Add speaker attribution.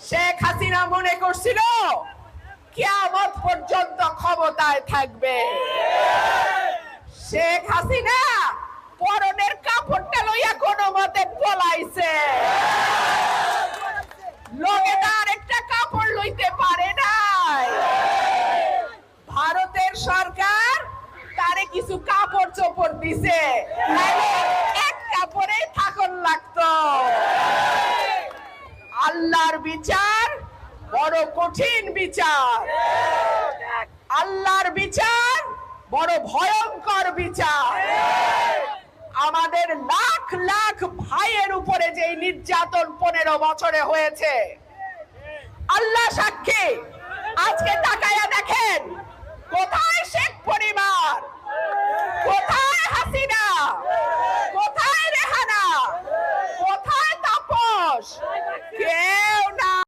Speaker 1: শেখ হাসিনা মনে করছিল কিয়ামত পর্যন্ত ক্ষমতায় থাকবে। শেখ হাসিনা পরনের কাপড়টা লইয়া কোনো মতে পলাইছে। লোকে তার একটা কাপড় লইতে পারে নাই। ভারতের সরকার তারে কিছু কাপড় চোপড় দিছে, এক কাপড়ে থাকন লাগতো। আল্লাহর বিচার বড় কঠিন বিচার, আল্লাহর বিচার বড় ভয়ঙ্কর বিচার। আমাদের লাখ লাখ ভাইয়ের উপরে যে নির্যাতন 15 বছরে হয়েছে, আল্লাহ সাক্ষী। আজকে তাকায়া দেখেন কোথায় শেখ পরিবার,